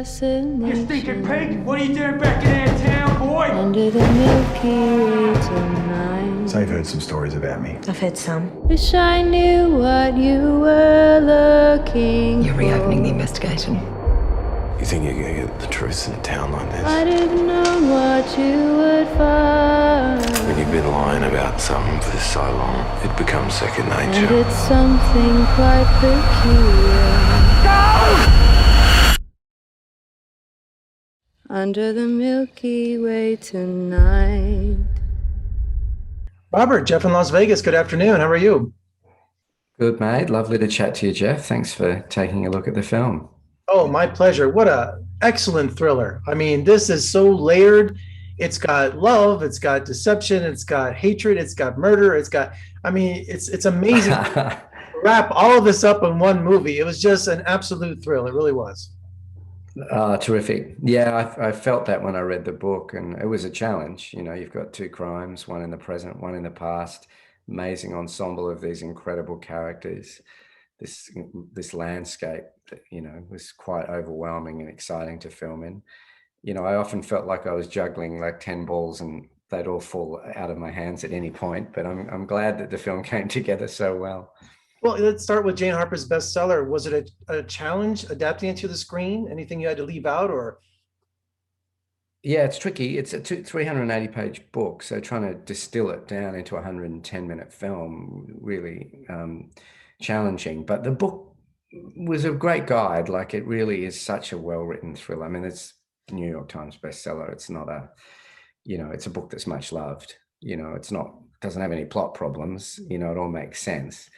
fascination. You stinking pig! What are you doing back in that town, boy? Under the Milky Way tonight. So you've heard some stories about me. I've heard some. Wish I knew what you were looking You're reopening the for. investigation. You think you're gonna get the truth in a town like this? I didn't know what you would find. When you've been lying about something for so long, it becomes second And nature. it's something quite peculiar. Under the Milky Way tonight. Robert, Jeff in Las Vegas, good afternoon. How are you? Good, mate. Lovely to chat to you, Jeff. Thanks for taking a look at the film. Oh, my pleasure. What a excellent thriller. I mean, this is so layered. It's got love, it's got deception, it's got hatred, it's got murder, it's amazing to wrap all of this up in one movie. It was just an absolute thrill. It really was. Terrific. Yeah, I felt that when I read the book, and it was a challenge. You know, you've got two crimes, one in the present, one in the past, amazing ensemble of these incredible characters. This landscape that, was quite overwhelming and exciting to film in. I often felt like I was juggling like 10 balls and they'd all fall out of my hands at any point, but I'm glad that the film came together so well. Well, let's start with Jane Harper's bestseller. Was it a challenge adapting it to the screen? Anything you had to leave out or? Yeah, it's tricky. It's a 380-page book, so trying to distill it down into a 110-minute film, really challenging. But the book was a great guide. Like, it really is such a well-written thriller. I mean, it's New York Times bestseller. It's not it's a book that's much loved. Doesn't have any plot problems. It all makes sense.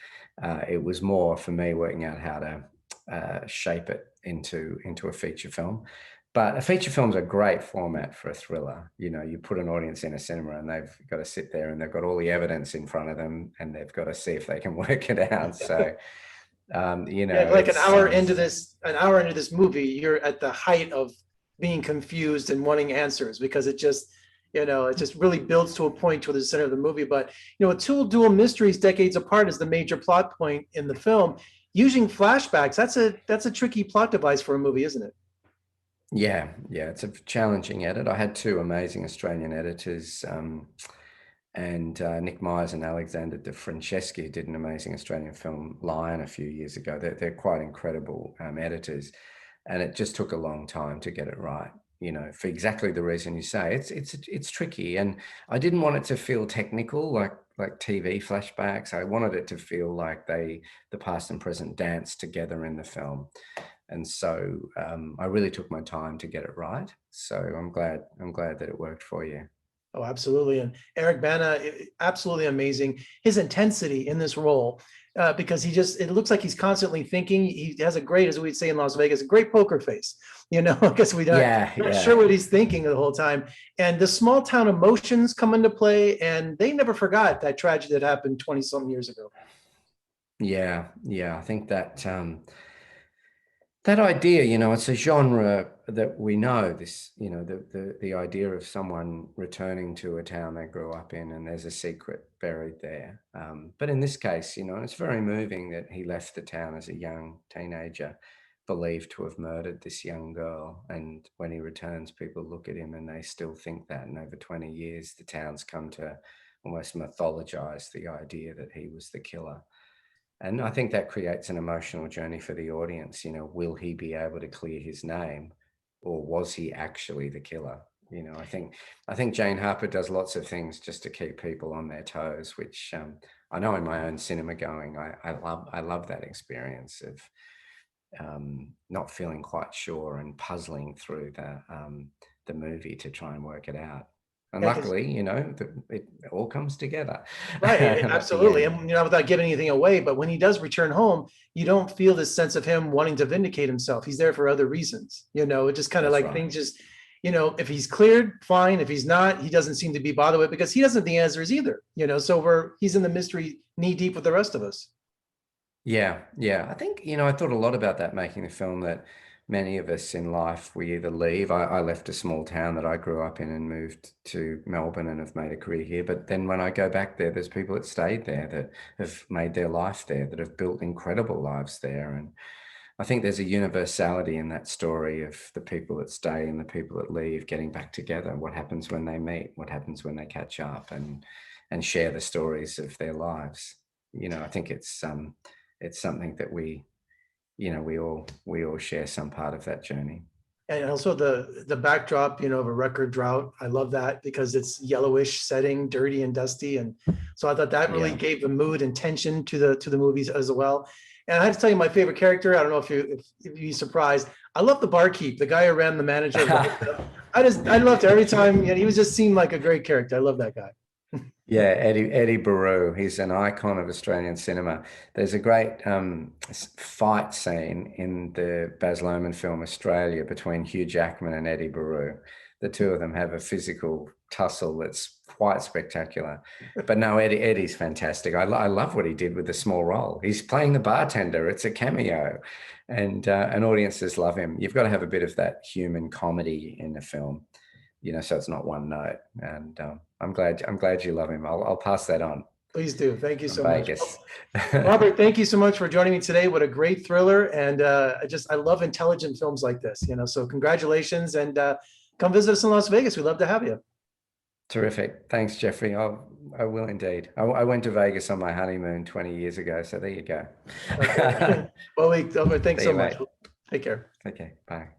It was more for me working out how to shape it into a feature film. But a feature film's a great format for a thriller. You put an audience in a cinema and they've got to sit there and they've got all the evidence in front of them and they've got to see if they can work it out. So, like an hour into this movie, you're at the height of being confused and wanting answers because it just really builds to a point toward the center of the movie. But, two dual mysteries decades apart is the major plot point in the film. Using flashbacks, that's a tricky plot device for a movie, isn't it? Yeah, it's a challenging edit. I had two amazing Australian editors, and Nick Myers and Alexander De Franceschi did an amazing Australian film, Lion, a few years ago. They're quite incredible editors, and it just took a long time to get it right. For exactly the reason you say. It's tricky, and I didn't want it to feel technical like TV flashbacks. I wanted it to feel like the past and present dance together in the film. And so I really took my time to get it right. So I'm glad that it worked for you. Oh, absolutely. And Eric Bana, absolutely amazing. His intensity in this role, because it looks like he's constantly thinking. He has a great, as we'd say in Las Vegas, a great poker face, because we don't not sure what he's thinking the whole time. And the small town emotions come into play, and they never forgot that tragedy that happened 20 something years ago. Yeah. I think that, that idea, it's a genre that we know this, the idea of someone returning to a town they grew up in and there's a secret buried there. But in this case, it's very moving that he left the town as a young teenager, believed to have murdered this young girl. And when he returns, people look at him and they still think that. And over 20 years, the town's come to almost mythologize the idea that he was the killer. And I think that creates an emotional journey for the audience. Will he be able to clear his name, or was he actually the killer? I think Jane Harper does lots of things just to keep people on their toes, which I know in my own cinema going, I love that experience of not feeling quite sure and puzzling through the movie to try and work it out. And luckily, it all comes together. Right, absolutely. And, without giving anything away, but when he does return home, you don't feel this sense of him wanting to vindicate himself. He's there for other reasons. It just kind of like things just, if he's cleared, fine. If he's not, he doesn't seem to be bothered with it because he doesn't have the answers either, so he's in the mystery knee deep with the rest of us. Yeah. I think, I thought a lot about that making the film, that many of us in life, we either leave. I left a small town that I grew up in and moved to Melbourne and have made a career here. But then when I go back there, there's people that stayed there, that have made their life there, that have built incredible lives there. I think there's a universality in that story of the people that stay and the people that leave getting back together. What happens when they meet? What happens when they catch up and share the stories of their lives? You know, I think it's something that we all share some part of that journey. And also the backdrop, of a record drought. I love that because it's yellowish setting, dirty and dusty. And so I thought that really gave the mood and tension to the movies as well. And I had to tell you my favorite character. I don't know if you'd be surprised. I love the barkeep, the guy who ran the manager. I loved it every time. He was just seemed like a great character. I love that guy. Yeah, Eddie Baru. He's an icon of Australian cinema. There's a great fight scene in the Baz Luhrmann film Australia between Hugh Jackman and Eddie Baru. The two of them have a physical tussle that's quite spectacular. But no, Eddie's fantastic. I love what he did with the small role. He's playing the bartender. It's a cameo, and audiences love him. You've got to have a bit of that human comedy in the film, so it's not one note. And I'm glad you love him. I'll pass that on. Please do. Thank you so Vegas. much. Robert, thank you so much for joining me today. What a great thriller. And I love intelligent films like this, so congratulations, and come visit us in Las Vegas. We'd love to have you. Terrific. Thanks, Jeffrey. I will indeed. I went to Vegas on my honeymoon 20 years ago. So there you go. Okay. Well, thanks so much. Mate. Take care. Okay. Bye.